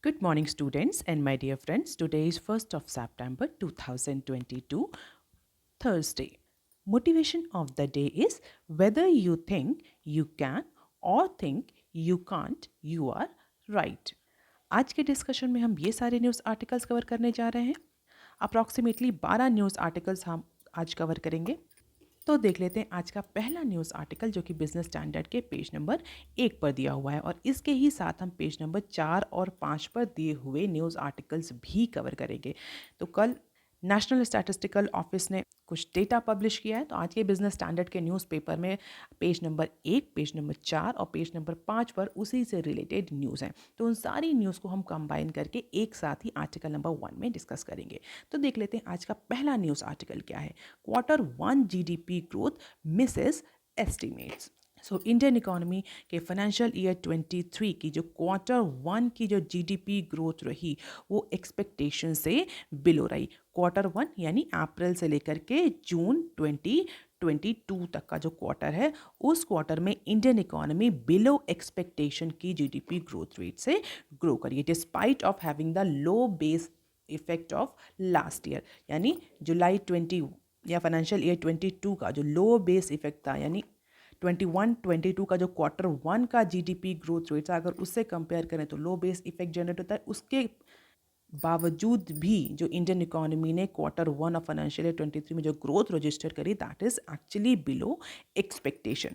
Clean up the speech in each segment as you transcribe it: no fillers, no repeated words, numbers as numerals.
Good morning, students and my dear friends. Today is 1st of September 2022, Thursday. Motivation of the day is whether you think you can or think you can't, you are right. आज के discussion में हम ये सारे news articles cover करने जा रहे हैं। अप्रॉक्सीमेटली 12 न्यूज़ आर्टिकल्स हम आज कवर करेंगे। तो देख लेते हैं आज का पहला न्यूज़ आर्टिकल जो कि बिजनेस स्टैंडर्ड के पेज नंबर 1 पर दिया हुआ है और इसके ही साथ हम पेज नंबर 4 और 5 पर दिए हुए न्यूज़ आर्टिकल्स भी कवर करेंगे। तो कल नेशनल स्टैटिस्टिकल ऑफिस ने कुछ डेटा पब्लिश किया है, तो आज के बिजनेस स्टैंडर्ड के न्यूज़पेपर में पेज नंबर 1, पेज नंबर 4 और पेज नंबर 5 पर उसी से रिलेटेड न्यूज़ हैं। तो उन सारी न्यूज़ को हम कंबाइन करके एक साथ ही आर्टिकल नंबर 1 में डिस्कस करेंगे। तो देख लेते हैं आज का पहला न्यूज़ आर्टिकल क्या है। Q1 GDP growth Mrs estimates. Indian economy के फाइनेंशियल ईयर 23 की जो Q1 की जो जीडीपी ग्रोथ रही वो एक्सपेक्टेशन से बिलो रही। Q1 यानी अप्रैल से लेकर के जून 2022 तक का जो क्वार्टर है उस क्वार्टर में इंडियन इकोनॉमी बिलो एक्सपेक्टेशन की जीडीपी ग्रोथ रेट से ग्रो करी despite of having the low base effect of last year, यानी जुलाई 20 या फाइनेंशियल ईयर 22 का जो लो बेस इफेक्ट था, यानी 21-22 का जो Q1 का जीडीपी ग्रोथ रेट था, अगर उससे कंपेयर करें तो लो बेस इफेक्ट जनरेट होता है। उसके बावजूद भी जो इंडियन इकोनॉमी ने Q1 ऑफ फाइनेंशियल ईयर 23 में जो ग्रोथ रजिस्टर करी that is actually below expectation.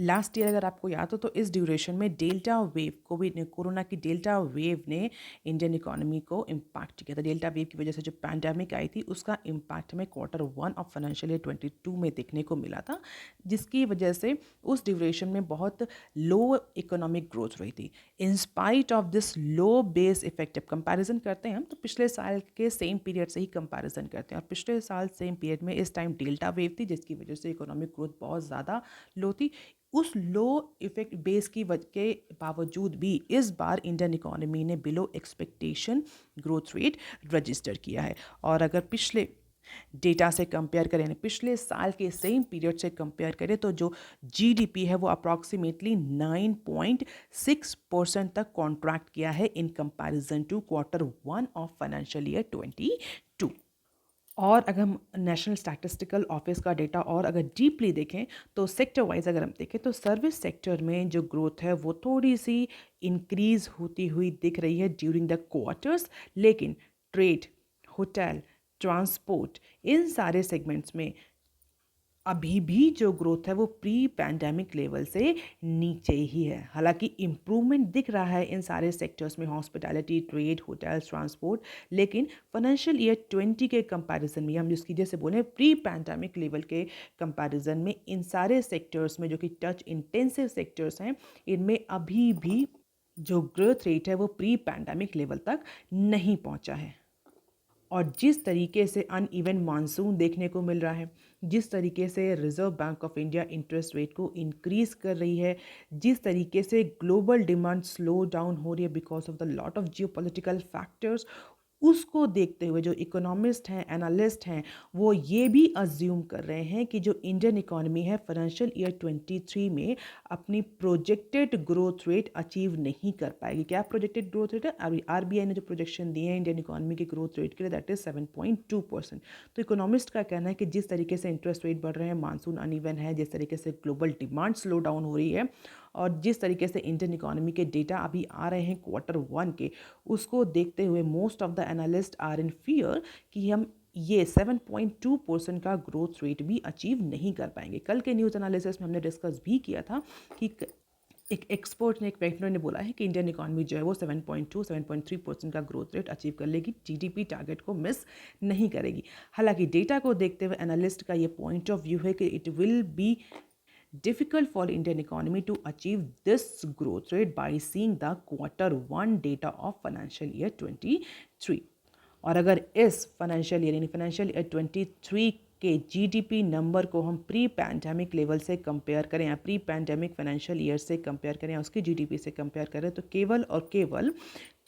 Last year अगर आपको याद हो तो इस ड्यूरेशन में डेल्टा वेव कोरोना की डेल्टा वेव ने इंडियन इकोनॉमी को इम्पैक्ट किया था। डेल्टा वेव की वजह से जो पैंडेमिक आई थी उसका इम्पैक्ट हमें Q1 ऑफ फाइनेंशियल ईयर 22 में देखने को मिला था, जिसकी वजह से उस ड्यूरेशन में बहुत लो इकोनॉमिक ग्रोथ रही थी। इन spite of this low base effect, जब कंपैरिजन करते हैं हम तो पिछले साल के सेम पीरियड से ही कंपैरिजन करते हैं और पिछले साल सेम पीरियड में इस टाइम डेल्टा वेव थी जिसकी वजह से इकोनॉमिक ग्रोथ बहुत ज़्यादा लो थी। उस लो इफेक्ट बेस की वजह के बावजूद भी इस बार इंडियन इकोनॉमी ने below expectation growth rate register किया है। और अगर पिछले डेटा से कंपेयर करें, पिछले साल के सेम पीरियड से कंपेयर करें तो जो जीडीपी है वो अप्रॉक्सीमेटली 9.6% तक कॉन्ट्रैक्ट किया है in comparison to Q1 of financial year 22। और अगर हम नेशनल स्टैटिस्टिकल ऑफिस का डेटा और अगर डीपली देखें तो सेक्टर वाइज अगर हम देखें तो सर्विस सेक्टर में जो ग्रोथ है वो थोड़ी सी इंक्रीज होती हुई दिख रही है ड्यूरिंग द क्वार्टर्स, लेकिन ट्रेड, होटल, ट्रांसपोर्ट इन सारे सेगमेंट्स में अभी भी जो ग्रोथ है वो प्री पैंडेमिक लेवल से नीचे ही है। हालांकि इम्प्रूवमेंट दिख रहा है इन सारे सेक्टर्स में, हॉस्पिटैलिटी, ट्रेड, होटल्स, ट्रांसपोर्ट, लेकिन फाइनेंशियल ईयर 20 के कंपैरिजन में हम जिसकी जैसे बोले प्री पैंडेमिक लेवल के कंपैरिजन में इन सारे सेक्टर्स में जो कि टच इंटेंसिव सेक्टर्स हैं इनमें अभी भी जो ग्रोथ रेट है वो प्री पैंडेमिक लेवल तक नहीं पहुंचा है। और जिस तरीके से अनइवन मानसून देखने को मिल रहा है, जिस तरीके से reserve bank of India interest rate को इंक्रीज कर रही है, जिस तरीके से ग्लोबल डिमांड स्लो डाउन हो रही है because of the lot of geopolitical factors, उसको देखते हुए जो इकोनॉमिस्ट हैं, एनालिस्ट हैं, वो ये भी अज्यूम कर रहे हैं कि जो इंडियन इकोनॉमी है फाइनेंशियल ईयर 23 में अपनी प्रोजेक्टेड ग्रोथ रेट अचीव नहीं कर पाएगी। क्या प्रोजेक्टेड ग्रोथ रेट है? अभी आरबीआई ने जो प्रोजेक्शन दिए हैं इंडियन इकोनॉमी की ग्रोथ रेट के लिए दैट इज 7.2%। तो इकोनॉमिस्ट का कहना है कि जिस तरीके से इंटरेस्ट रेट बढ़ रहे हैं, मानसून अनइवन है, जिस तरीके से ग्लोबल डिमांड स्लो डाउन हो रही है और जिस तरीके से इंडियन इकोनॉमी के डेटा अभी आ रहे हैं Q1 के, उसको देखते हुए most of the analyst are in fear कि हम ये 7.2% का ग्रोथ रेट भी अचीव नहीं कर पाएंगे। कल के न्यूज़ एनालिसिस में हमने डिस्कस भी किया था कि एक एक्सपर्ट ने, एक वैक्टर ने बोला है कि इंडियन इकोनॉमी जो है वो 7.3% का ग्रोथ रेट अचीव कर लेगी, जीडीपी टारगेट को मिस नहीं करेगी। हालांकि डेटा को देखते हुए एनालिस्ट का ये पॉइंट ऑफ व्यू है कि it will be difficult for Indian economy to achieve this growth rate by seeing the Q1 data of financial year 23। और अगर इस फाइनेंशियल ईयर यानी फाइनेंशियल ईयर 23 के जीडीपी नंबर को हम प्री पैंडेमिक लेवल से कंपेयर करें या प्री पैंडेमिक फाइनेंशियल ईयर से कंपेयर करें या उसकी जीडीपी से कंपेयर करें तो केवल और केवल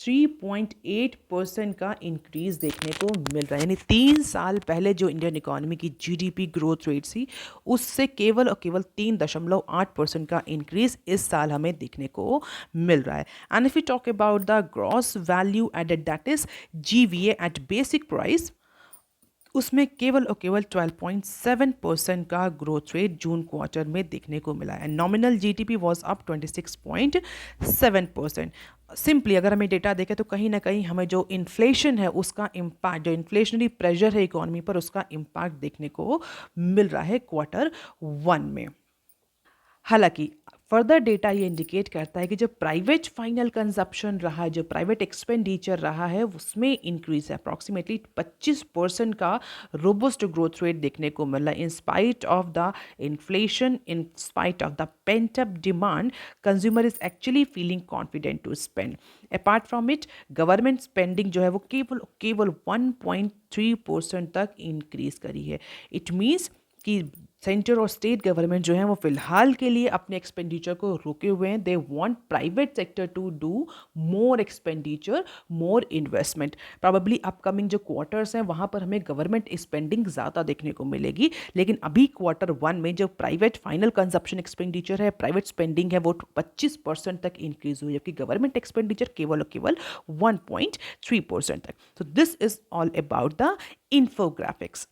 3.8% का इंक्रीज देखने को मिल रहा है। यानी 3 साल पहले जो इंडियन इकोनॉमी की जीडीपी ग्रोथ रेट थी उससे केवल और केवल 3.8% का इंक्रीज इस साल हमें देखने को मिल रहा है। And if you talk about the gross value added that is GVA at basic price, उसमें केवल और केवल 12.7% का ग्रोथ रेट जून क्वार्टर में देखने को मिला है। Nominal GDP was up 26.7%। Simply अगर हमें डेटा देखें तो कहीं ना कहीं हमें जो इन्फ्लेशन है उसका इम्पैक्ट, जो इन्फ्लेशनरी प्रेशर है इकोनॉमी पर, उसका इम्पैक्ट देखने को मिल रहा है Q1 में। हालांकि फर्दर डेटा ये इंडिकेट करता है कि जो प्राइवेट फाइनल कंजप्शन रहा, जो प्राइवेट एक्सपेंडिचर रहा है, उसमें इंक्रीज है अप्रॉक्सीमेटली 25% का रोबस्ट ग्रोथ रेट देखने को मिला in spite of the inflation, in spite of the pent up demand, consumer is actually feeling confident to spend. Apart from it government spending जो है वो केवल 1.3% तक इंक्रीज करी है। इट मीन्स कि सेंटर और स्टेट गवर्नमेंट जो है वो फिलहाल के लिए अपने एक्सपेंडिचर को रोके हुए हैं। They want private sector to do more expenditure, more investment. Probably upcoming जो क्वार्टर्स हैं वहाँ पर हमें गवर्नमेंट स्पेंडिंग ज़्यादा देखने को मिलेगी, लेकिन अभी Q1 में जो प्राइवेट फाइनल कंजप्शन एक्सपेंडिचर है, प्राइवेट स्पेंडिंग है, वो 25% तक इंक्रीज हुई, जबकि गवर्नमेंट एक्सपेंडिचर केवल और केवल 1.3% तक। तो this is all about the infographics.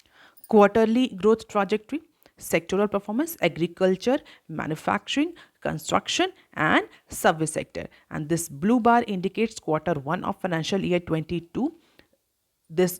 Quarterly growth trajectory, sectoral performance, agriculture, manufacturing, construction, and service sector. And this blue bar indicates Q1 of financial year 22. This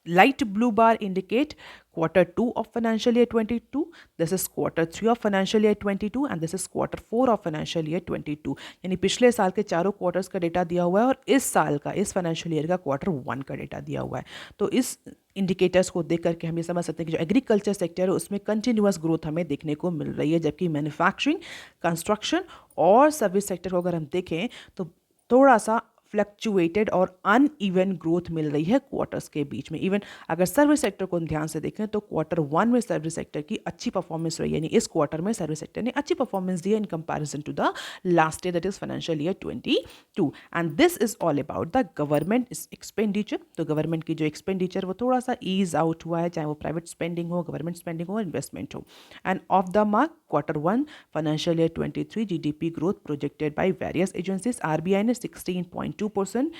light blue bar indicate Q2 of financial year 22. This is Q3 of financial year 22 and this is Q4 of financial year 22. यानी पिछले साल के चारों quarters का data दिया हुआ है और इस साल का, इस फाइनेंशियल ईयर का Q1 का डेटा दिया हुआ है। तो इस इंडिकेटर्स को देख करके हम ये समझ सकते हैं कि जो एग्रीकल्चर सेक्टर है उसमें कंटिन्यूअस ग्रोथ हमें देखने को मिल रही है, जबकि मैन्युफैक्चरिंग, कंस्ट्रक्शन और सर्विस सेक्टर को अगर हम देखें तो थोड़ा सा फ्लक्चुएटेड और अनइवन ग्रोथ मिल रही है क्वार्टर्स के बीच में। इवन अगर सर्विस सेक्टर को ध्यान से देखें तो Q1 में सर्विस सेक्टर की अच्छी परफॉर्मेंस रही है, यानी इस क्वार्टर में सर्विस सेक्टर ने अच्छी परफॉर्मेंस दी है in comparison to the last year, that is financial year 22। And this is all about the government expenditure. तो गवर्नमेंट की जो एक्सपेंडिचर वो थोड़ा सा ईज आउट हुआ है, चाहे वो प्राइवेट स्पेंडिंग हो, गवर्नमेंट स्पेंडिंग हो, इन्वेस्टमेंट हो। End of the mark Q1 financial year 23 GDP growth projected by various agencies. RBI ने 16.2%,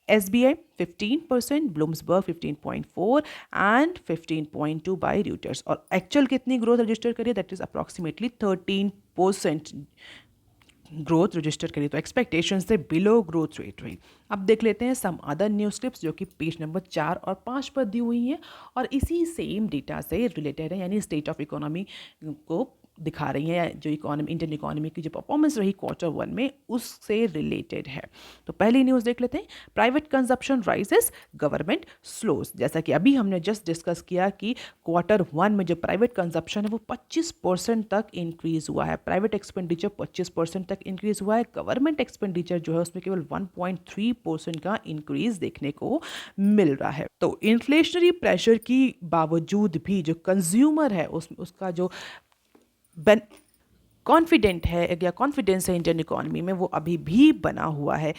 SBI 15%, Bloomberg 15.4 and 15.2 by Reuters। और एक्चुअल कितनी ग्रोथ रजिस्टर करिए, that is approximately 13% growth register करिए। तो expectation से below growth rate रही। अब देख लेते हैं सम अदर न्यूज़ क्लिप्स जो कि पेज नंबर 4 और 5 पर दी हुई हैं और इसी सेम डेटा से रिलेटेड है, यानी स्टेट ऑफ इकोनॉमी को दिखा रही हैं, जो इकोनॉमी, इंडियन इकोनॉमी की जो परफॉर्मेंस रही Q1 में उससे रिलेटेड है। तो पहली न्यूज़ देख लेते हैं, private consumption rises, government slows. जैसा कि अभी हमने जस्ट डिस्कस किया कि Q1 में जो प्राइवेट कंजप्शन है वो 25% तक इंक्रीज हुआ है, प्राइवेट एक्सपेंडिचर 25% तक इंक्रीज हुआ है, गवर्नमेंट एक्सपेंडिचर जो है उसमें केवल 1.3% का इंक्रीज देखने को मिल रहा है। तो इन्फ्लेशनरी प्रेशर की बावजूद भी जो कंज्यूमर है उसका जो कॉन्फिडेंट है या कॉन्फिडेंस है इंडियन इकोनॉमी में वो अभी भी बना हुआ है।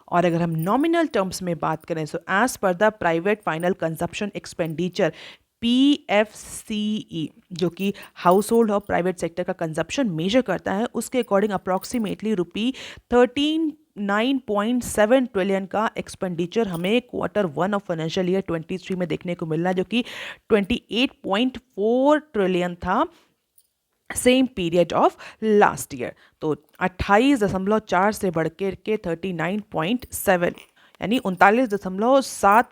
और अगर हम नॉमिनल टर्म्स में बात करें तो as per the private final consumption expenditure PFCE, जो कि हाउस होल्ड और प्राइवेट सेक्टर का कंजप्शन मेजर करता है, उसके अकॉर्डिंग अप्रॉक्सीमेटली ₹39.7 ट्रिलियन का एक्सपेंडिचर हमें Q1 ऑफ फाइनेंशियल ईयर 23 में देखने को मिलना है, जो कि 28.4 ट्रिलियन था same period of last year. तो 28.4 से बढ़ के 39.7 यानी 39.7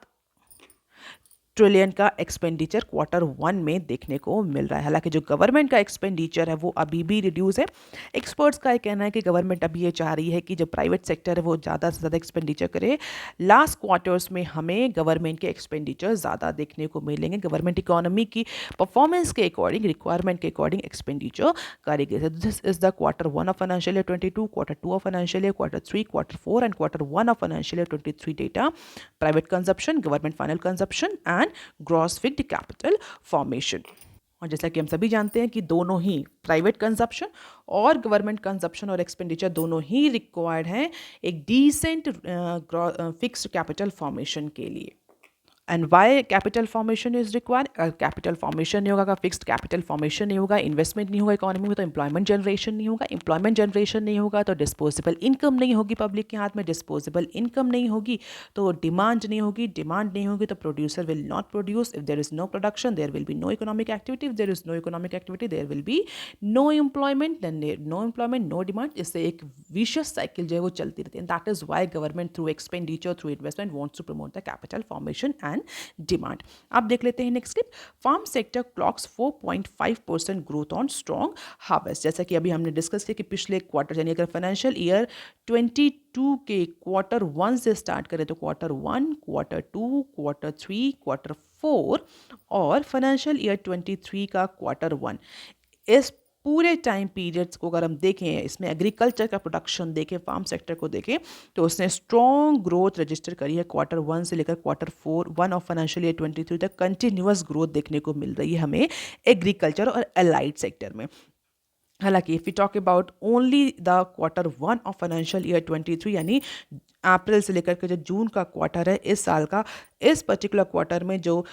ट्रिलियन का एक्सपेंडिचर Q1 में देखने को मिल रहा है। हालांकि जो गवर्नमेंट का एक्सपेंडिचर है वो अभी भी रिड्यूस है। एक्सपर्ट्स का कहना है कि गवर्नमेंट अभी ये चाह रही है कि जो प्राइवेट सेक्टर है वो ज़्यादा से ज़्यादा एक्सपेंडिचर करे। लास्ट क्वार्टर्स में हमें गवर्नमेंट के एक्सपेंडिचर ज़्यादा देखने को मिलेंगे। गवर्नमेंट इकोनॉमी की परफॉर्मेंस के अकॉर्डिंग, रिक्वायरमेंट के अकॉर्डिंग एक्सपेंडिचर करेगी। This is the Q1 of financial year 22, Q2 of financial year, Q3, Q4 and Q1 of financial year 23 data, private consumption, government final consumption and gross fixed capital formation. और जैसा कि हम सभी जानते हैं कि दोनों ही प्राइवेट कंजप्शन और गवर्नमेंट कंजप्शन और एक्सपेंडिचर दोनों ही रिक्वायर्ड हैं एक डिसेंट फिक्स्ड कैपिटल फॉर्मेशन के लिए। And why capital formation is required? Capital formation नहीं होगा, फिक्स्ड कैपिटल फॉर्मेशन नहीं होगा, इन्वेस्टमेंट नहीं होगा इकोनॉमी में, तो एम्प्लॉयमेंट जनरेशन नहीं होगा, एम्प्लॉयमेंट जनरेशन नहीं होगा तो डिस्पोजेबल इनकम नहीं होगी पब्लिक के हाथ में, डिस्पोजेबल इनकम नहीं होगी तो डिमांड नहीं होगी, डिमांड नहीं होगी तो producer will not produce. If there is no production there will be no economic activity, if there is no economic activity there will be no employment, then no employment no demand. इससे एक vicious cycle जो है वो चलती रहती है। That is why government through expenditure through investment wants to promote the capital formation and demand. अब देख लेते हैं next clip. Farm sector clocks 4.5% growth on strong harvest. जैसा कि अभी हमने डिस्कस किया कि पिछले क्वार्टर यानी अगर फाइनेंशियल ईयर 22 के क्वार्टर 1 से स्टार्ट करें तो क्वार्टर 1, क्वार्टर 2, क्वार्टर 3, क्वार्टर 4 और फाइनेंशियल ईयर 23 का क्वार्टर 1, इस पूरे टाइम पीरियड्स को अगर हम देखें, इसमें एग्रीकल्चर का प्रोडक्शन देखें, फार्म सेक्टर को देखें तो उसने स्ट्रॉन्ग ग्रोथ रजिस्टर करी है। क्वार्टर 1 से लेकर क्वार्टर 1 ऑफ फाइनेंशियल ईयर 23 तक कंटिन्यूअस ग्रोथ देखने को मिल रही है हमें एग्रीकल्चर और एलाइड सेक्टर में। हालांकि if we talk about only the quarter 1 of financial year 23 यानी अप्रैल से लेकर के जो जून का क्वार्टर है इस साल का, इस पर्टिकुलर क्वार्टर में जो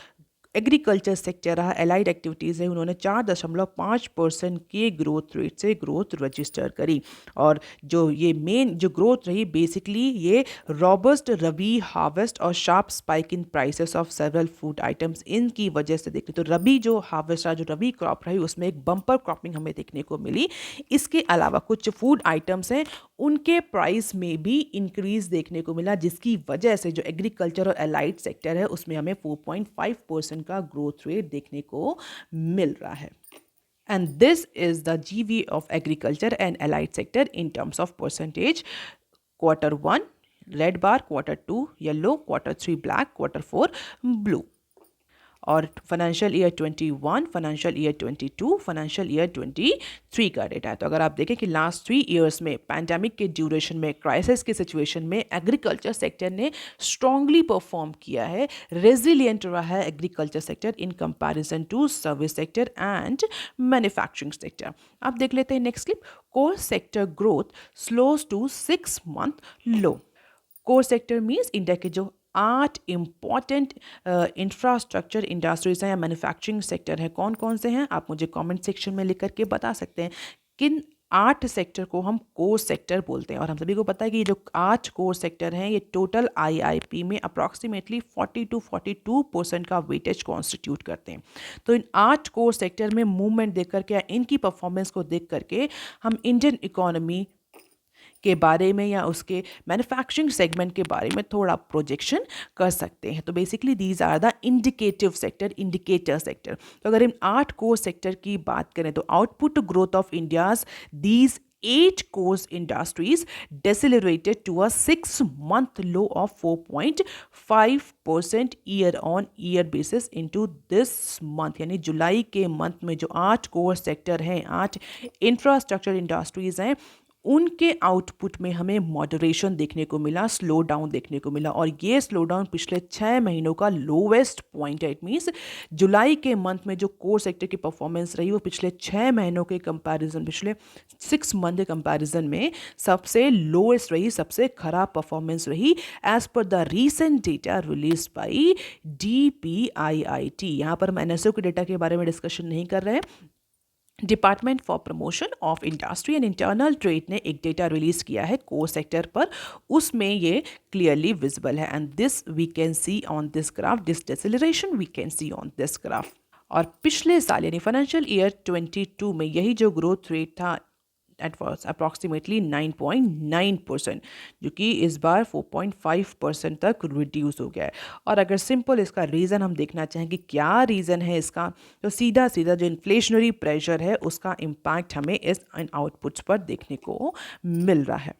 एग्रीकल्चर सेक्टर रहा, एलाइड एक्टिविटीज़ है, उन्होंने 4.5% के ग्रोथ रेट से ग्रोथ रजिस्टर करी। और जो ये मेन जो ग्रोथ रही बेसिकली ये रॉबस्ट रबी हार्वेस्ट और sharp spike in prices of several food items, इनकी वजह से देखते तो रबी जो हार्वेस्ट रहा, जो रबी क्रॉप रही उसमें एक बम्पर क्रॉपिंग हमें देखने को मिली। इसके अलावा कुछ फूड आइटम्स हैं उनके प्राइस में भी इंक्रीज देखने को मिला, जिसकी वजह से जो एग्रीकल्चर और एलाइड सेक्टर है उसमें हमें 4.5% का ग्रोथ रेट देखने को मिल रहा है। And this is the GV of agriculture and allied sector in terms of percentage. Quarter 1 red bar, quarter 2 yellow, quarter 3 black, quarter 4 blue. और financial year 21, financial year 22, financial year 23 का data है। तो अगर आप देखें कि लास्ट 3 ईयर्स में pandemic के ड्यूरेशन में, क्राइसिस की सिचुएशन में एग्रीकल्चर सेक्टर ने स्ट्रांगली परफॉर्म किया है, रेजिलियंट रहा है agriculture sector in comparison to service sector and manufacturing sector. अब देख लेते हैं next clip. Core sector growth slows to 6 month low. Core sector means India के जो 8 इम्पॉर्टेंट इंफ्रास्ट्रक्चर इंडस्ट्रीज हैं या मैन्युफैक्चरिंग सेक्टर है, कौन कौन से हैं आप मुझे कमेंट सेक्शन में लिख करके बता सकते हैं। किन 8 सेक्टर को हम कोर सेक्टर बोलते हैं? और हम सभी को पता है कि ये जो 8 कोर सेक्टर हैं ये टोटल आईआईपी में अप्रॉक्सीमेटली 40 to 42% का वेटेज कॉन्स्टिट्यूट करते हैं। तो इन 8 कोर सेक्टर में मूवमेंट देख करके या इनकी परफॉर्मेंस को देख करके हम इंडियन इकोनॉमी के बारे में या उसके मैन्युफैक्चरिंग सेगमेंट के बारे में थोड़ा प्रोजेक्शन कर सकते हैं। तो basically these are the indicative sector, indicator sector. तो अगर इन 8 कोर सेक्टर की बात करें तो output growth of India's these 8 core industries decelerated to a 6-month low of 4.5% year-on-year basis into this month। यानी जुलाई के मंथ में जो 8 कोर सेक्टर हैं, 8 इंफ्रास्ट्रक्चर इंडस्ट्रीज हैं, उनके आउटपुट में हमें मॉडरेशन देखने को मिला, स्लो डाउन देखने को मिला। और ये स्लो डाउन पिछले 6 महीनों का लोवेस्ट पॉइंट है। इट मीन्स जुलाई के मंथ में जो कोर सेक्टर की परफॉर्मेंस रही वो पिछले 6 महीनों के कंपैरिजन, पिछले 6 मंथ के कंपैरिजन में सबसे लोएस्ट रही, सबसे खराब परफॉर्मेंस रही as per the recent data release by DPIIT। यहाँ पर हम NSO के डेटा के बारे में डिस्कशन नहीं कर रहे हैं। Department for promotion of industry and internal trade ने एक डेटा रिलीज किया है कोर सेक्टर पर, उसमें ये क्लियरली विजिबल है। And this we can see on this graph, this deceleration we can see on this graph. और पिछले साल यानी फाइनेंशियल ईयर 22 में यही जो ग्रोथ रेट था एट वॉज अप्रॉक्सीमेटली 9.9%, जो कि इस बार 4.5% तक रिड्यूस हो गया है। और अगर सिंपल इसका रीज़न हम देखना चाहें कि क्या रीज़न है इसका, तो सीधा सीधा जो इन्फ्लेशनरी प्रेशर है उसका इम्पैक्ट हमें इस आउटपुट्स पर देखने को मिल रहा है।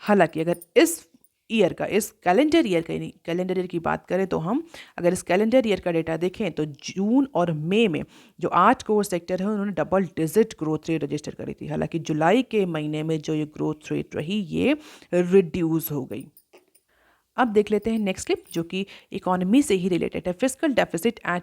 हालांकि अगर इस ईयर का, इस कैलेंडर ईयर की बात करें तो हम अगर इस कैलेंडर ईयर का डेटा देखें तो जून और मई में जो 8 कोर सेक्टर है उन्होंने double digit growth rate register करी थी। हालांकि जुलाई के महीने में जो ये ग्रोथ रेट रही ये रिड्यूस हो गई। अब देख लेते हैं नेक्स्ट क्लिप जो कि इकोनॉमी से ही रिलेटेड है। Fiscal deficit at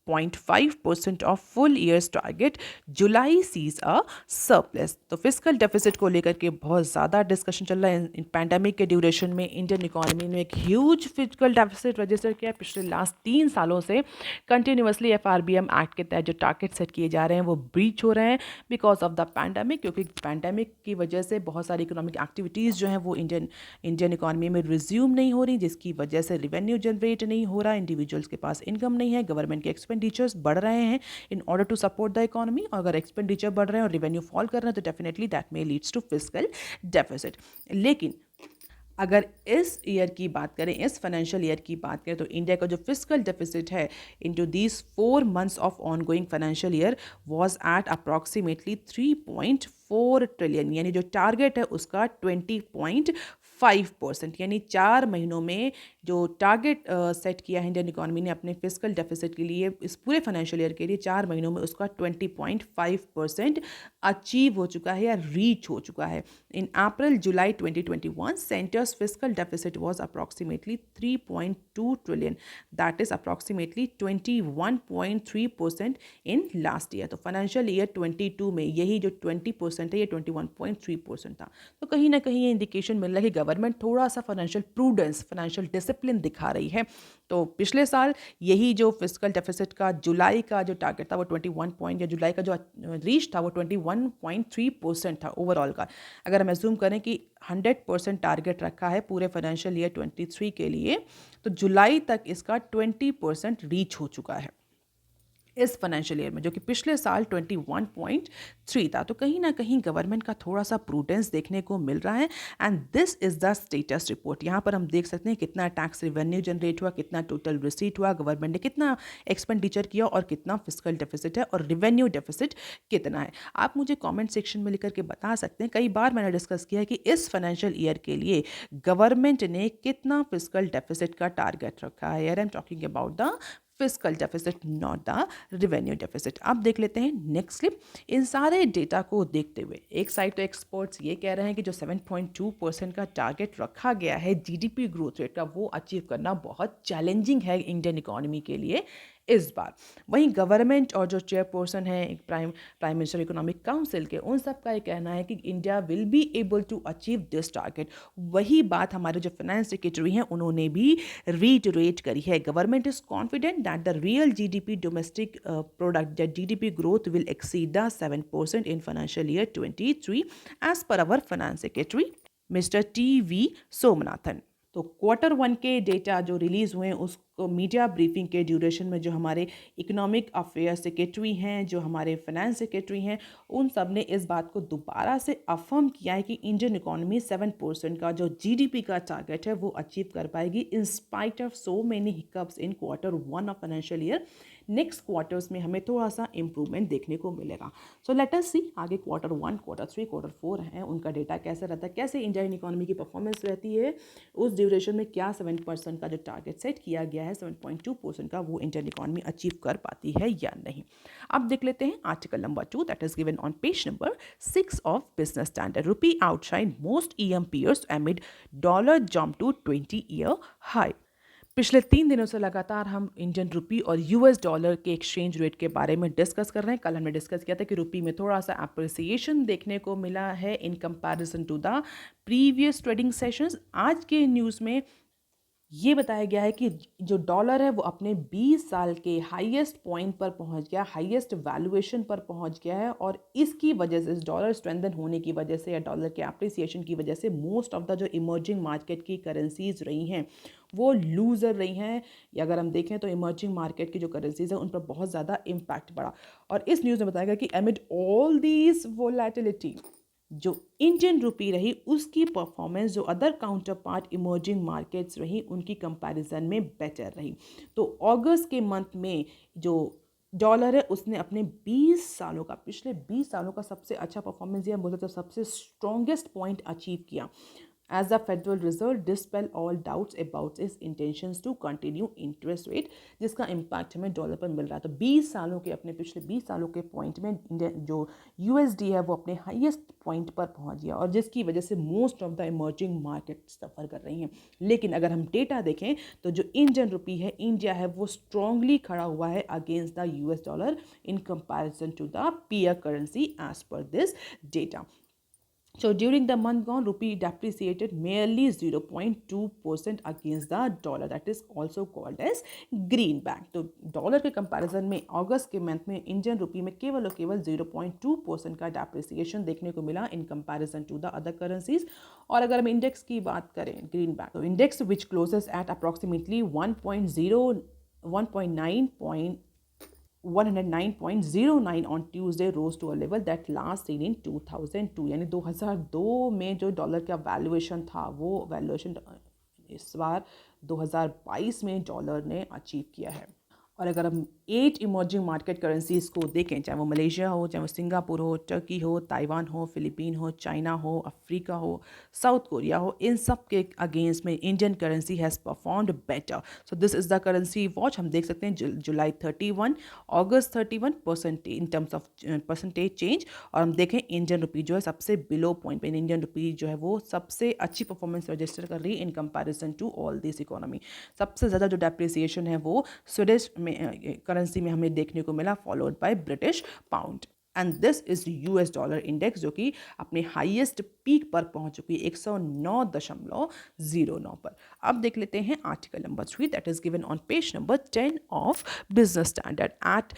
20.5% of full years target, July sees a surplus. तो फिस्कल डेफिसिट को लेकर के बहुत ज़्यादा डिस्कशन चल रहा है। इन पैंडेमिक के ड्यूरेशन में इंडियन इकोनॉमी ने एक ह्यूज फिस्कल डेफिसिट रजिस्टर किया। पिछले लास्ट 3 सालों से कंटिन्यूसली एफआरबीएम एक्ट के तहत जो टारगेट सेट किए जा रहे हैं वो ब्रीच हो रहे हैं बिकॉज ऑफ द पैंडेमिक, क्योंकि पैंडेमिक की वजह से बहुत सारी इकोनॉमिक एक्टिविटीज़ जो हैं वो इंडियन इकोनॉमी में रिज्यूम नहीं हो रही, जिसकी वजह से रेवेन्यू जनरेट नहीं हो रहा, इंडिविजुअल्स के पास इनकम नहीं है, गवर्नमेंट के एक्सपेंडिचर्स बढ़ रहे हैं in order to support the economy. और अगर एक्सपेंडिचर बढ़ रहे हैं और रेवेन्यू फॉल कर रहे हैं तो definitely that may leads to fiscal deficit. लेकिन अगर इस ईयर की बात करें, इस फाइनेंशियल ईयर की बात करें, तो इंडिया का जो फिस्कल डेफिसिट है into these 4 months of ongoing financial year was at approximately 3.4 trillion, यानी जो टारगेट है उसका 20.5%, यानी 4 महीनों में जो टारगेट सेट किया है इंडियन इकोनॉमी ने अपने फिस्कल डेफिसिट के लिए इस पूरे फाइनेंशियल ईयर के लिए, 4 महीनों में उसका 20.5% अचीव हो चुका है या रीच हो चुका है। इन अप्रैल जुलाई 2021 centres fiscal deficit was approximately 3.2 trillion, that is approximately 21.3% in last year. तो फाइनेंशियल ईयर 22 में यही जो 20% है ये 21.3% था। तो कहीं ना कहीं ये इंडिकेशन मिल रहा है कि गवर्नमेंट थोड़ा सा फाइनेंशियल प्रूडेंस, फाइनेंशियल डिसिप्लिन दिखा रही है। तो पिछले साल यही जो फिस्कल डेफिसिट का जुलाई का जो टारगेट था वो 21 पॉइंट, या जुलाई का जो रीच था वो 21.3% था ओवरऑल का। अगर हम एज्यूम करें कि 100% टारगेट रखा है पूरे फाइनेंशियल ईयर 23 के लिए, तो जुलाई तक इसका 20% रीच हो चुका है इस फाइनेंशियल ईयर में, जो कि पिछले साल 21.3 था। तो कहीं ना कहीं गवर्नमेंट का थोड़ा सा प्रूडेंस देखने को मिल रहा है। And this is the status report. यहाँ पर हम देख सकते हैं कितना टैक्स रेवेन्यू जनरेट हुआ, कितना टोटल रिसीट हुआ, गवर्नमेंट ने कितना एक्सपेंडिचर किया और कितना फिस्कल डेफिसिट है और रेवेन्यू डेफिसिट कितना है। आप मुझे कॉमेंट सेक्शन में लिख करके बता सकते हैं। कई बार मैंने डिस्कस किया है कि इस फाइनेंशियल ईयर के लिए गवर्नमेंट ने कितना फिस्कल डेफिसिट का टारगेट रखा है। I am talking about the fiscal deficit, not the revenue deficit. अब देख लेते हैं नेक्स्ट क्लिप। इन सारे डेटा को देखते हुए एक साइड तो एक्सपर्ट्स ये कह रहे हैं कि जो 7.2% का टारगेट रखा गया है जीडीपी ग्रोथ रेट का, वो अचीव करना बहुत चैलेंजिंग है इंडियन इकोनॉमी के लिए इस बार। वहीं गवर्नमेंट और जो चेयरपर्सन है प्राइम मिनिस्टर इकोनॉमिक काउंसिल के, उन सब का ये कहना है कि India will be able to achieve this target. वही बात हमारे जो फाइनेंस सेक्रेटरी हैं उन्होंने भी रीटरेट करी है। Government is confident that the real GDP domestic product, that GDP growth will exceed the 7% in financial year 23 as per our finance secretary mister TV. Somanathan. तो Q1 के डेटा जो रिलीज़ हुए हैं उसको मीडिया ब्रीफिंग के duration में जो हमारे इकोनॉमिक अफेयर सेक्रेटरी हैं, जो हमारे फाइनेंस सेक्रेटरी हैं, उन सब ने इस बात को दोबारा से अफर्म किया है कि इंडियन इकोनॉमी 7% का जो जीडीपी का टारगेट है वो अचीव कर पाएगी इन spite of so many hiccups in Q1 of financial year. Next quarters में हमें थोड़ा सा इंप्रूवमेंट देखने को मिलेगा। सो लेट अस सी आगे Q1, Q3, Q4 हैं, उनका डेटा कैसा रहता है, कैसे इंडियन इकोनॉमी की परफॉर्मेंस रहती है, उस ड्यूरेशन में क्या 7% का जो टारगेट सेट किया गया है 7.2% का, वो इंडियन इकोनॉमी अचीव कर पाती है या नहीं। अब देख लेते हैं article number 2 that is given on page number 6 of business standard. Rupee outshine most EM peers amid dollar jump to 20-year high। पिछले 3 दिनों से लगातार हम इंडियन रुपी और यूएस डॉलर के एक्सचेंज रेट के बारे में डिस्कस कर रहे हैं। कल हमने डिस्कस किया था कि रुपी में थोड़ा सा अप्रिसिएशन देखने को मिला है in comparison to the previous trading sessions. आज के न्यूज़ में ये बताया गया है कि जो डॉलर है वो अपने 20 साल के हाईएस्ट पॉइंट पर पहुंच गया, हाईएस्ट वैल्यूएशन पर पहुंच गया है। और इसकी वजह से, इस डॉलर स्ट्रेंथन होने की वजह से या डॉलर के अप्रिसिएशन की वजह से, मोस्ट ऑफ द जो इमर्जिंग मार्केट की करेंसीज रही हैं वो लूजर रही हैं। या अगर हम देखें तो इमर्जिंग मार्केट की जो करेंसीज हैं उन पर बहुत ज़्यादा इम्पैक्ट पड़ा। और इस न्यूज़ में बताया गया कि एमिड ऑल दीज वोलेटिलिटी, जो इंडियन रुपी रही उसकी परफॉर्मेंस जो other counter part emerging markets रही उनकी कंपैरिजन में बेटर रही। तो अगस्त के मंथ में जो डॉलर है उसने अपने 20 सालों का, पिछले 20 सालों का सबसे अच्छा परफॉर्मेंस दिया, बोलते तो सबसे स्ट्रॉन्गेस्ट पॉइंट अचीव किया। as the Federal Reserve dispel all doubts about its intentions to continue interest rate, जिसका इम्पैक्ट हमें डॉलर पर मिल रहा है। तो 20 सालों के अपने पिछले 20 सालों के पॉइंट में जो यूएसडी है वो अपने हाईएस्ट पॉइंट पर पहुंच गया और जिसकी वजह से most of the emerging market suffer कर रही हैं। लेकिन अगर हम डेटा देखें तो जो इंडियन रुपी है, इंडिया है, वो स्ट्रांगली खड़ा हुआ है against the US dollar in comparison to the peer currency as per this data. So during the month gone, rupee depreciated merely 0.2% against the dollar. That is also called as greenback. तो dollar के comparison में अगस्त के month में Indian rupee में केवल और केवल 0.2% का डेप्रिसिएशन देखने को मिला in comparison to the other currencies. और अगर हम इंडेक्स की बात करें ग्रीनबैक, तो index which closes at approximately 109.09 on Tuesday rose to a level that last seen in 2002, यानी 2002 में जो डॉलर का वैल्यूएशन था वो वैल्यूएशन इस बार 2022 में डॉलर ने अचीव किया है। और अगर हम 8 इमर्जिंग मार्केट करेंसीज को देखें, चाहे वो मलेशिया हो, चाहे वो सिंगापुर हो, टर्की हो, ताइवान हो, फिलीपीन हो, चाइना हो, अफ्रीका हो, साउथ कोरिया हो, इन सब के अगेंस्ट में Indian currency has performed better. So this is the currency watch. हम देख सकते हैं जुलाई 31, अगस्त 31% in terms of percentage change. और हम देखें इंडियन रुपी जो है सबसे बिलो पॉइंट पे, इंडियन रुपी जो है वो सबसे अच्छी परफॉर्मेंस रजिस्टर कर रही है in comparison to all this economy. सबसे ज़्यादा जो डेप्रिसिएशन है वो स्वीडिश करेंसी में हमें देखने को मिला, followed by British pound. And this is US dollar index जो कि अपने हाईएस्ट पीक पर पहुंच चुकी है 109.09 पर। अब देख लेते हैं article number 3 that is given on page number 10 of business standard. At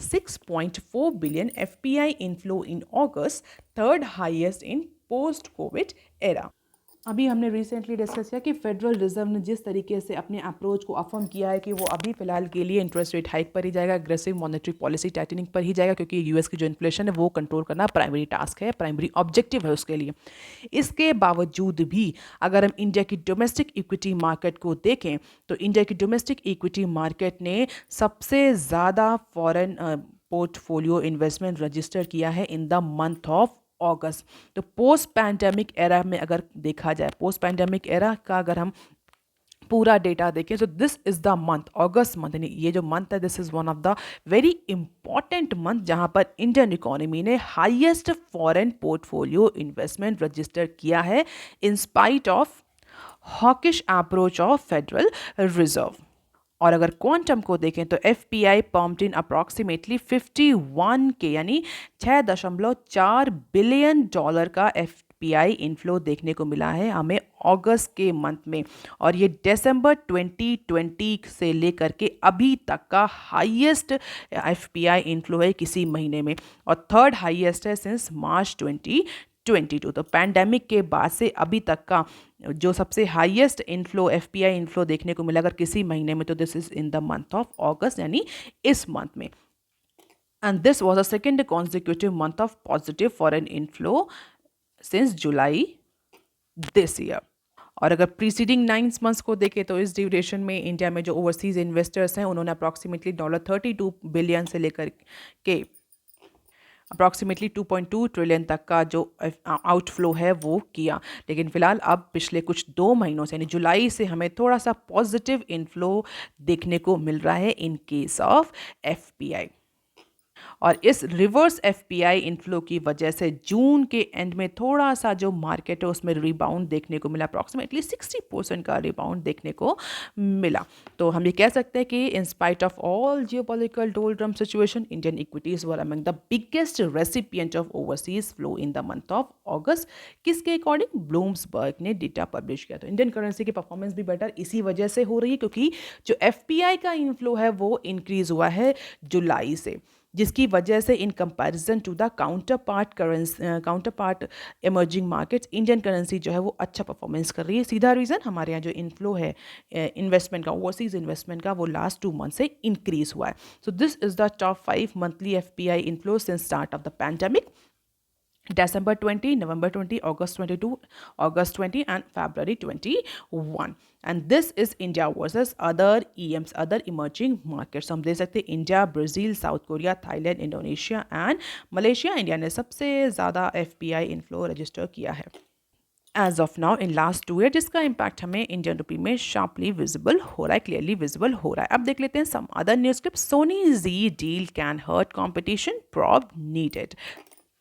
$6.4 billion FPI inflow in August, third highest in post covid era. अभी हमने रिसेंटली डिस्कस किया कि फेडरल रिजर्व ने जिस तरीके से अपने अप्रोच को अफर्म किया है कि वो अभी फिलहाल के लिए इंटरेस्ट रेट हाइक पर ही जाएगा, एग्रेसिव मॉनेटरी पॉलिसी टाइटनिंग पर ही जाएगा, क्योंकि यूएस की जो इन्फ्लेशन है वो कंट्रोल करना प्राइमरी टास्क है, प्राइमरी ऑब्जेक्टिव है उसके लिए। इसके बावजूद भी अगर हम इंडिया की डोमेस्टिक इक्विटी मार्केट को देखें तो इंडिया की डोमेस्टिक इक्विटी मार्केट ने सबसे ज़्यादा फॉरेन पोर्टफोलियो इन्वेस्टमेंट रजिस्टर किया है इन द मंथ ऑफ अगस्त। तो पोस्ट पैंडेमिक एरा में अगर देखा जाए, पोस्ट पैंडेमिक एरा का अगर हम पूरा डेटा देखें तो this is the month, August month, यानी ये जो मंथ है this is one of the very important month जहां पर इंडियन इकोनॉमी ने highest foreign portfolio investment register किया है इन spite of hawkish approach of federal reserve. और अगर क्वांटम को देखें तो एफपीआई पम्प्ड इन अप्रॉक्सीमेटली 51 के यानी 6.4 बिलियन डॉलर का एफपीआई इनफ्लो देखने को मिला है हमें अगस्त के मंथ में। और ये दिसंबर 2020 से लेकर के अभी तक का हाईएस्ट एफपीआई इनफ्लो है किसी महीने में, और थर्ड हाईएस्ट है सिंस मार्च 2022। तो पैंडेमिक के बाद से अभी तक का जो सबसे हाईएस्ट इनफ्लो एफपीआई इनफ्लो देखने को मिला अगर किसी महीने में तो this is in the month of अगस्त, यानी इस मंथ में। And this was the second consecutive month of positive foreign inflow since July this year. और अगर प्रीसीडिंग 9 मंथ्स को देखें तो इस ड्यूरेशन में इंडिया में जो ओवरसीज इन्वेस्टर्स हैं उन्होंने अप्रॉक्सीमेटली $32 बिलियन से लेकर के अप्रॉक्सीमेटली 2.2 ट्रिलियन तक का जो आउटफ्लो है वो किया। लेकिन फिलहाल अब पिछले कुछ 2 महीनों से यानी जुलाई से हमें थोड़ा सा पॉजिटिव इनफ्लो देखने को मिल रहा है इन केस ऑफ एफपीआई। और इस रिवर्स एफपीआई इनफ्लो की वजह से जून के एंड में थोड़ा सा जो मार्केट है उसमें रिबाउंड देखने को मिला, अप्रॉक्सीमेटली 60% का रिबाउंड देखने को मिला। तो हम ये कह सकते हैं कि इन spite of all geopolitical doldrum situation Indian equities were among the biggest recipient of overseas flow in the month of अगस्त। किसके अकॉर्डिंग? ब्लूम्सबर्ग ने डेटा पब्लिश किया। तो इंडियन करेंसी की परफॉर्मेंस भी बेटर इसी वजह से हो रही है क्योंकि जो एफपीआई का इनफ्लो है वो इंक्रीज हुआ है जुलाई से, जिसकी वजह से in comparison to the counterpart emerging markets Indian currency जो है वो अच्छा परफॉर्मेंस कर रही है। सीधा रीज़न हमारे यहाँ जो इनफ्लो है इन्वेस्टमेंट का, ओवरसीज इन्वेस्टमेंट का, वो लास्ट 2 मंथ से इंक्रीज हुआ है। So this is the top 5 monthly FPI inflow since start of the pandemic: December 20, November 20, August 22, August 20 and February 21. And this is India versus other EMs, other emerging markets. हम देख सकते हैं India, Brazil, South Korea, Thailand, Indonesia and Malaysia. India ने सबसे ज़्यादा FPI inflow register किया है। As of now in last 2 year, जिसका इम्पैक्ट हमें इंडियन रुपी में शार्पली विजिबल हो रहा है, क्लियरली विजिबल हो रहा है। अब देख लेते हैं some other news clip. Sony Zee deal can hurt competition, probe needed.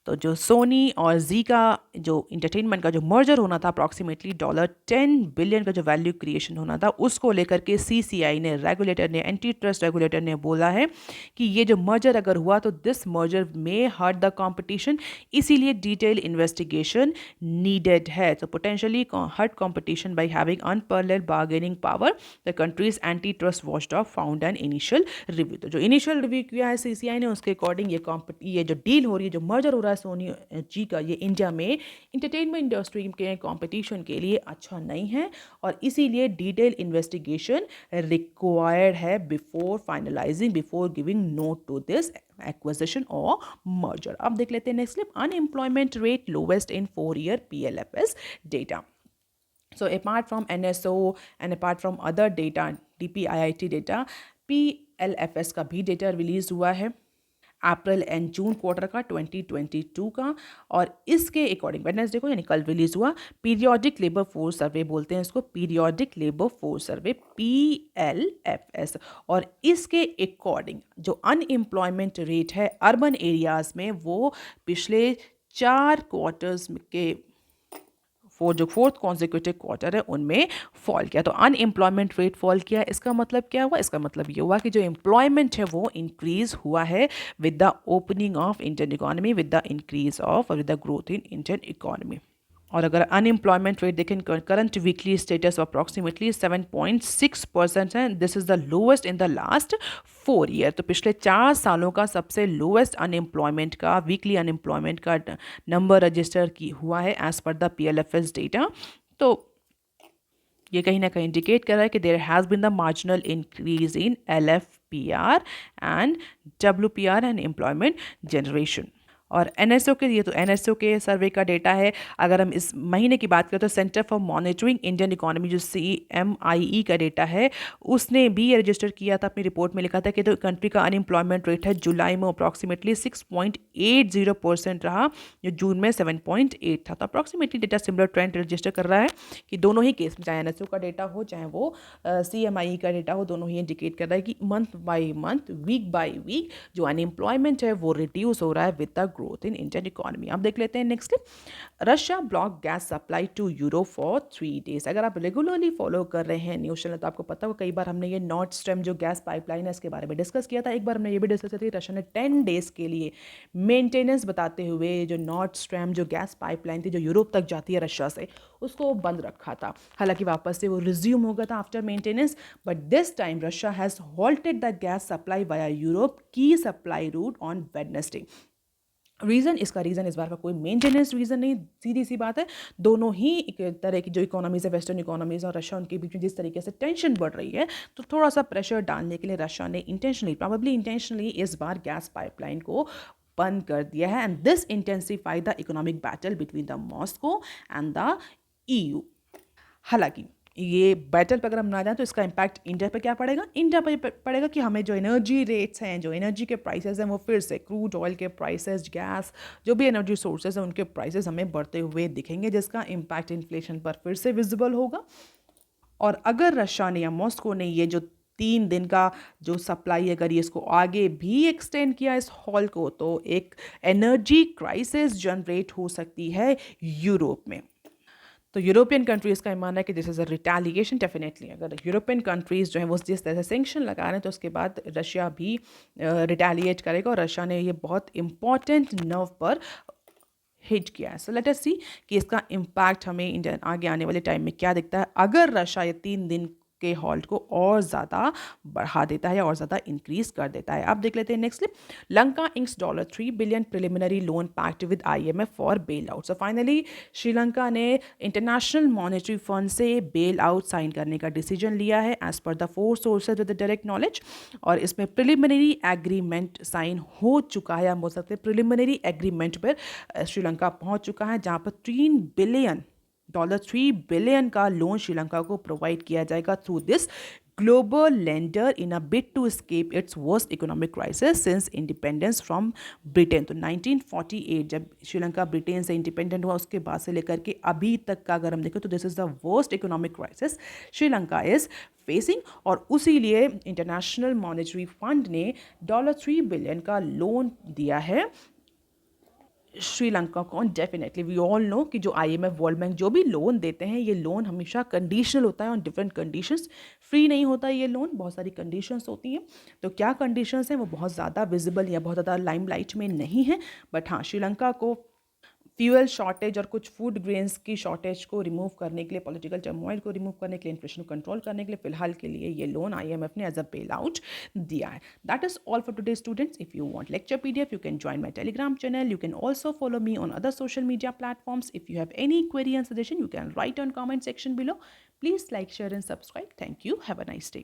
तो जो सोनी और जी का जो इंटरटेनमेंट का जो मर्जर होना था, अप्रॉक्सीमेटली $10 बिलियन का जो वैल्यू क्रिएशन होना था, उसको लेकर के सीसीआई ने, रेगुलेटर ने, एंटी ट्रस्ट रेगुलेटर ने बोला है कि ये जो मर्जर अगर हुआ तो this merger may hurt the competition, इसीलिए डिटेल इन्वेस्टिगेशन नीडेड है। तो potentially hurt competition by having unparalleled bargaining power, the country's antitrust watchdog found an initial review. तो जो इनिशियल रिव्यू किया है सीसीआई ने, उसके अकॉर्डिंग ये जो डील हो रही है, जो मर्जर हो रहा है सोनी जी का, ये इंडिया में इंटरटेनमेंट इंडस्ट्री के कंपटीशन के लिए अच्छा नहीं है, और इसीलिए डिटेल इन्वेस्टिगेशन रिक्वायर्ड है before finalising, before giving note to this acquisition or merger. अब देख लेते हैं next clip. Unemployment rate lowest in 4-year PLFS data. So apart from NSO and apart from other data, DPIIT data, PLFS का भी data release हुआ है अप्रैल and June quarter का 2022 का, और इसके अकॉर्डिंग वेडनेसडे को, यानी कल रिलीज हुआ, पीरियोडिक लेबर फोर्स सर्वे बोलते हैं इसको, periodic labour force survey PLFS, और इसके अकॉर्डिंग जो अनएम्प्लॉयमेंट रेट है अर्बन एरियाज में, वो पिछले 4 क्वार्टर्स के जो फोर्थ कॉन्जिक्यूटिव क्वार्टर है उनमें फॉल किया। तो अनएम्प्लॉयमेंट रेट फॉल किया, इसका मतलब क्या हुआ? इसका मतलब ये हुआ कि जो एम्प्लॉयमेंट है वो इंक्रीज हुआ है with the opening of Indian economy, with the increase of और with the growth in Indian economy. और अगर अनएम्प्लॉयमेंट रेट देखें, करंट वीकली स्टेटस अप्रॉक्सीमेटली 7.6% है। This is the lowest in the last 4 year. तो पिछले 4 सालों का सबसे लोवेस्ट अनएम्प्लॉयमेंट का, वीकली अनएम्प्लॉयमेंट का नंबर रजिस्टर की हुआ है as per the PLFS data. तो ये कहीं ना कहीं इंडिकेट कर रहा है कि there has been the marginal increase in LFPR and WPR and employment generation. और NSO के, ये तो NSO के सर्वे का डेटा है। अगर हम इस महीने की बात करें तो centre for monitoring Indian economy, जो CMIE का डेटा है, उसने भी ये रजिस्टर किया था, अपनी रिपोर्ट में लिखा था कि तो कंट्री का अनएम्प्लॉयमेंट रेट है जुलाई में अप्रॉक्सीमेटली 6.80% रहा, जो जून में 7.8 था। तो approximately data similar trend register कर रहा है कि दोनों ही केस में, चाहे NSO का डेटा हो चाहे वो CMIE का डेटा हो, दोनों ही इंडिकेट कर रहा है कि month by month, week by week जो अनएम्प्लॉयमेंट है वो रिड्यूस हो रहा है with the growth in Indian economy. अब देख लेते हैं next. Russia block gas supply to Europe for 3 days। अगर आप रेगुलरली फॉलो कर रहे हैं न्यूज़ चैनल तो आपको पता होगा, कई बार हमने ये नॉर्थ स्ट्रीम जो गैस पाइपलाइन है इसके बारे में डिस्कस किया था। एक बार हमने ये भी डिस्कस किया था कि रशिया ने 10 days के लिए मेंटेनेंस बताते हुए जो नॉर्थ स्ट्रीम जो गैस पाइपलाइन थी जो यूरोप तक जाती है रशिया से, उसको बंद रखा था। हालांकि वापस से वो रिज्यूम हो गया था after maintenance, but this time Russia has halted the gas supply via Europe की supply route on Wednesday. Reason, इसका रीज़न इस बार का कोई मेंटेनेंस रीज़न नहीं, सीधी सी बात है, दोनों ही एक तरह की जो इकोनॉमीज़ है, वेस्टर्न इकोनॉमीज़ और रशिया, उनके बीच में जिस तरीके से टेंशन बढ़ रही है, तो थोड़ा सा प्रेशर डालने के लिए रशिया ने इंटेंशनली, प्रॉबेबली इंटेंशनली, इस बार गैस पाइपलाइन को बंद कर दिया है। And this intensify the economic battle between the Moscow and the EU। हालांकि ये बैटल पर अगर हम ना जाए तो इसका इम्पैक्ट इंडिया पर क्या पड़ेगा? इंडिया पर पड़ेगा कि हमें जो एनर्जी रेट्स हैं, जो एनर्जी के प्राइसेस हैं, वो फिर से क्रूड ऑयल के प्राइसेस, गैस, जो भी एनर्जी सोर्सेज हैं, उनके प्राइसेस हमें बढ़ते हुए दिखेंगे, जिसका इम्पैक्ट इन्फ्लेशन पर फिर से विजिबल होगा। और अगर रशिया ने या मॉस्को ने ये जो 3 दिन का जो सप्लाई, अगर ये इसको आगे भी एक्सटेंड किया इस हॉल को, तो एक एनर्जी क्राइसिस जनरेट हो सकती है यूरोप में। तो यूरोपियन कंट्रीज़ का मानना है कि this is a retaliation. Definitely अगर यूरोपियन कंट्रीज़ जो है वो जिस तरह से सेंक्शन लगा रहे हैं, तो उसके बाद रशिया भी रिटेलिएट करेगा, और रशिया ने ये बहुत इंपॉर्टेंट नर्व पर हिट किया है। सो लेट अस सी कि इसका इम्पैक्ट हमें इंडिया आगे आने वाले टाइम में क्या दिखता है अगर रशिया ये 3 दिन के हॉल्ट को और ज़्यादा बढ़ा देता है और ज़्यादा इंक्रीज कर देता है। अब देख लेते हैं next clip. Lanka inks $3 billion preliminary loan pact with IMF for bailout. So finally Sri Lanka ने इंटरनेशनल मॉनेटरी फंड से बेल आउट साइन करने का डिसीजन लिया है as per the 4 sources with the direct knowledge, और इसमें प्रिलिमिनरी एग्रीमेंट साइन हो चुका है। हम बोल सकते हैं प्रिलिमिनरी एग्रीमेंट पर श्रीलंका पहुंच चुका है, जहां पर $3 बिलियन का लोन श्रीलंका को प्रोवाइड किया जाएगा through this global lender in a bid to escape its worst economic crisis since independence from Britain। तो 1948 जब श्रीलंका ब्रिटेन से इंडिपेंडेंट हुआ उसके बाद से लेकर के अभी तक का अगर हम देखें तो this is the worst economic crisis Sri Lanka is facing, और उसी लिए इंटरनेशनल मॉनेटरी फंड ने $3 बिलियन का लोन दिया है श्रीलंका को। डेफिनेटली वी ऑल नो कि जो IMF वर्ल्ड बैंक जो भी लोन देते हैं ये लोन हमेशा कंडीशनल होता है ऑन डिफरेंट कंडीशंस, फ्री नहीं होता ये लोन, बहुत सारी कंडीशंस होती हैं। तो क्या कंडीशंस हैं वो बहुत ज़्यादा विजिबल या बहुत ज़्यादा लाइमलाइट में नहीं है, बट हाँ श्रीलंका को फ्यूल शॉर्टेज और कुछ फूड ग्रेन्स की शॉर्टेज को रिमूव करने के लिए, पॉलिटिकल टर्मोइल को रिमूव करने के लिए, इन्फ्लेशन को कंट्रोल करने के लिए फिलहाल के लिए ये लोन IMF ने एज अ बेल आउट दिया है। That is all for today students. If you want lecture PDF, you can join my Telegram channel. You can also follow me on other social media platforms. If you have any query and suggestion, you can write on comment section below. Please like, share and subscribe. Thank you. Have a nice day.